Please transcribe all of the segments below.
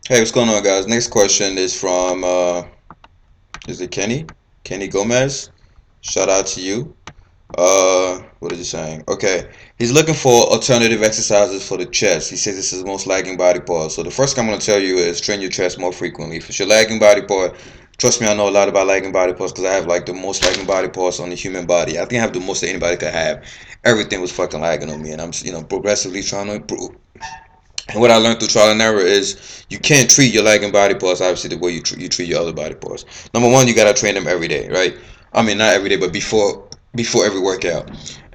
Hey, what's going on, guys? Next question is from is it Kenny? Kenny Gomez. Shout out to you. What is he saying? Okay, he's looking for alternative exercises for the chest. He says this is the most lagging body part. So the first thing I'm gonna tell you is train your chest more frequently. If it's your lagging body part, trust me, I know a lot about lagging body parts because I have like the most lagging body parts on the human body. I think I have the most that anybody could have. Everything was fucking lagging on me, and I'm progressively trying to improve. And what I learned through trial and error is you can't treat your lagging body parts obviously the way you treat your other body parts. Number one, you gotta train them every day, right? I mean, not every day, but before every workout.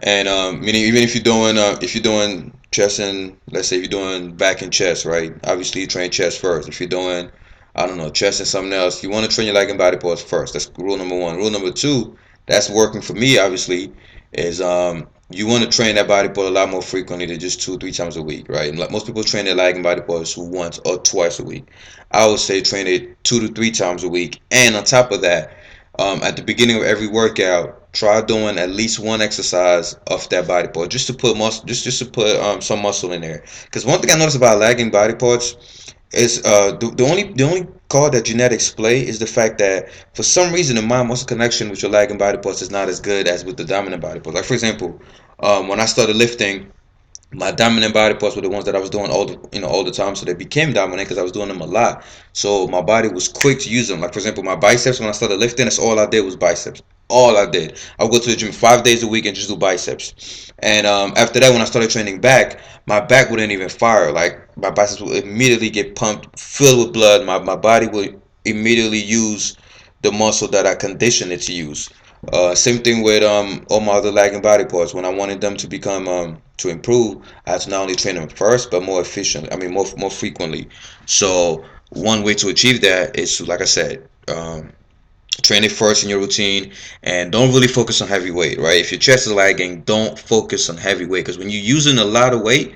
And meaning even if you're doing chest and let's say if you're doing back and chest, right? Obviously, you train chest first. If you're doing I don't know chest and something else, you want to train your lagging body parts first. That's rule number one. Rule number two, that's working for me obviously, is you want to train that body part a lot more frequently than just 2 3 times a week, right? Like most people train their lagging body parts once or twice a week. I would say train it 2 to 3 times a week, and on top of that, at the beginning of every workout, try doing at least one exercise of that body part, just to put muscle, just to put some muscle in there. Because one thing I noticed about lagging body parts is the only card that genetics play is the fact that for some reason the mind muscle connection with your lagging body parts is not as good as with the dominant body parts. Like for example, when I started lifting, my dominant body parts were the ones that I was doing all the time, so they became dominant because I was doing them a lot. So my body was quick to use them. Like for example, my biceps when I started lifting, that's all I did was biceps. All I did. I would go to the gym 5 days a week and just do biceps. And after that, when I started training back, my back wouldn't even fire. Like my biceps would immediately get pumped, filled with blood. My body would immediately use the muscle that I conditioned it to use. Same thing with all my other lagging body parts. When I wanted them to become to improve, I had to not only train them first, but more efficiently. I mean, more frequently. So one way to achieve that is, like I said, train it first in your routine, and don't really focus on heavy weight. Right? If your chest is lagging, don't focus on heavy weight because when you're using a lot of weight,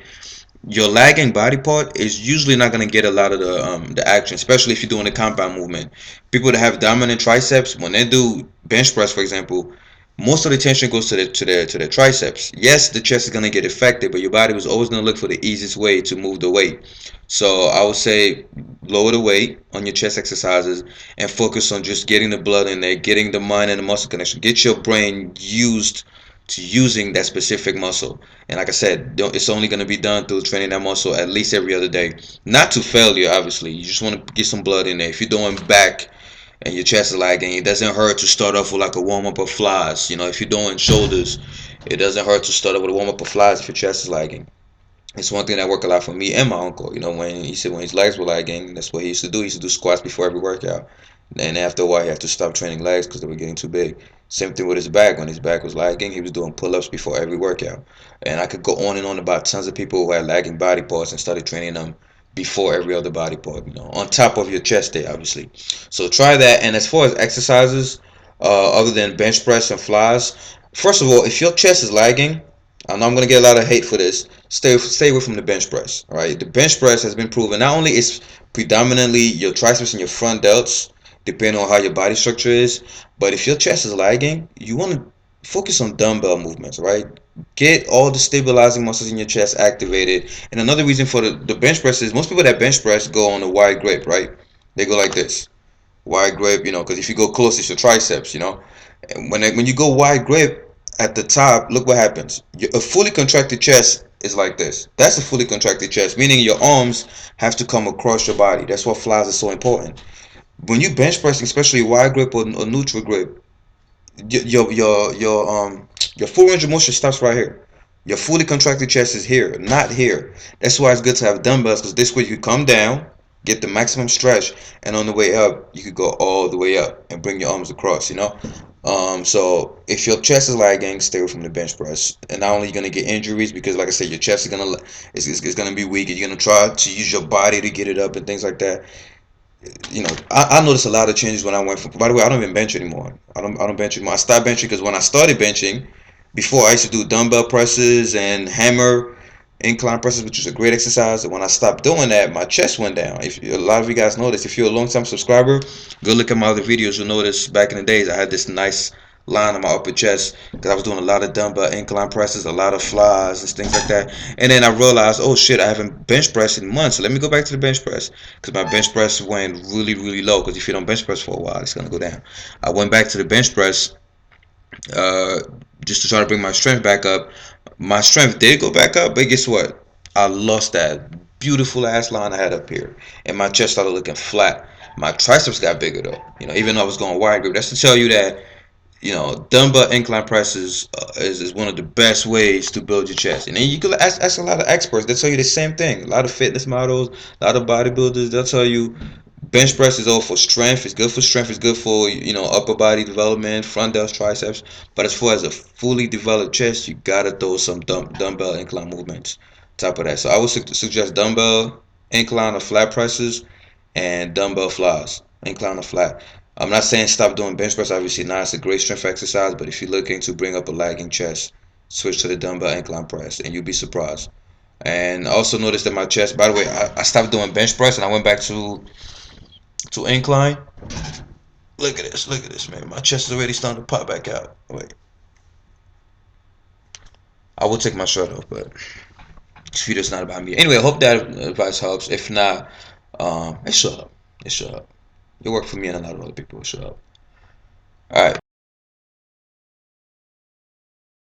your lagging body part is usually not going to get a lot of the action, especially if you're doing a compound movement. People that have dominant triceps, when they do bench press, for example, most of the tension goes to their triceps. Yes, the chest is going to get affected, but your body was always going to look for the easiest way to move the weight. So I would say lower the weight on your chest exercises and focus on just getting the blood in there, getting the mind and the muscle connection. Get your brain used to using that specific muscle. And like I said, it's only going to be done through training that muscle at least every other day. Not to failure, obviously. You just want to get some blood in there. If you're doing back and your chest is lagging, it doesn't hurt to start off with like a warm up of flies. If you're doing shoulders, it doesn't hurt to start off with a warm up of flies if your chest is lagging. It's one thing that worked a lot for me and my uncle. When he said when his legs were lagging, that's what he used to do. He used to do squats before every workout. And after a while, he had to stop training legs because they were getting too big. Same thing with his back. When his back was lagging, he was doing pull-ups before every workout. And I could go on and on about tons of people who had lagging body parts and started training them before every other body part. On top of your chest day, obviously. So try that. And as far as exercises, other than bench press and flies, first of all, if your chest is lagging, I know I'm gonna get a lot of hate for this. Stay away from the bench press. All right, the bench press has been proven. Not only is predominantly your triceps and your front delts, depending on how your body structure is, but if your chest is lagging, you want to focus on dumbbell movements. Right, get all the stabilizing muscles in your chest activated. And another reason for the bench press is most people that bench press go on a wide grip. Right, they go like this, wide grip. Because if you go close, it's your triceps. And when you go wide grip at the top, look what happens. A fully contracted chest is like this. That's a fully contracted chest, meaning your arms have to come across your body. That's what flies is so important. When you bench pressing, especially wide grip or neutral grip, your full range of motion stops right here. Your fully contracted chest is here, not here. That's why it's good to have dumbbells because this way you come down, get the maximum stretch, and on the way up, you could go all the way up and bring your arms across. So if your chest is lagging, stay away from the bench press. And not only you're gonna get injuries because, like I said, your chest is gonna be weak, and you're gonna try to use your body to get it up and things like that. I noticed a lot of changes when I went from. By the way, I don't even bench anymore. I don't bench anymore. I stopped benching because when I started benching, before I used to do dumbbell presses and hammer incline presses, which is a great exercise. And when I stopped doing that, my chest went down. If a lot of you guys notice, if you're a long time subscriber, go look at my other videos. You'll notice back in the days I had this nice line on my upper chest because I was doing a lot of dumbbell incline presses, a lot of flies and things like that. And then I realized, oh shit, I haven't bench pressed in months. So let me go back to the bench press because my bench press went really, really low. Because if you don't bench press for a while, it's gonna go down. I went back to the bench press uh, just to try to bring my strength back up. My strength did go back up, but guess what? I lost that beautiful ass line I had up here, and my chest started looking flat. My triceps got bigger though. Even though I was going wide grip, that's to tell you that dumbbell incline presses is one of the best ways to build your chest. And then you can ask a lot of experts. They'll tell you the same thing. A lot of fitness models, a lot of bodybuilders. They'll tell you bench press is all for strength. It's good for strength. It's good for upper body development, front delts, triceps. But as far as a fully developed chest, you gotta throw some dumbbell incline movements. Top of that, so I would suggest dumbbell incline or flat presses and dumbbell flies, incline or flat. I'm not saying stop doing bench press. Obviously, not. It's a great strength exercise. But if you're looking to bring up a lagging chest, switch to the dumbbell incline press, and you'll be surprised. And also notice that my chest. By the way, I stopped doing bench press and I went back to incline. Look at this. Look at this, man. My chest is already starting to pop back out. Wait. I will take my shirt off, but this video's not about me. Anyway, I hope that advice helps. If not, it should help. It should help. It worked for me and a lot of other people. It should help. All right.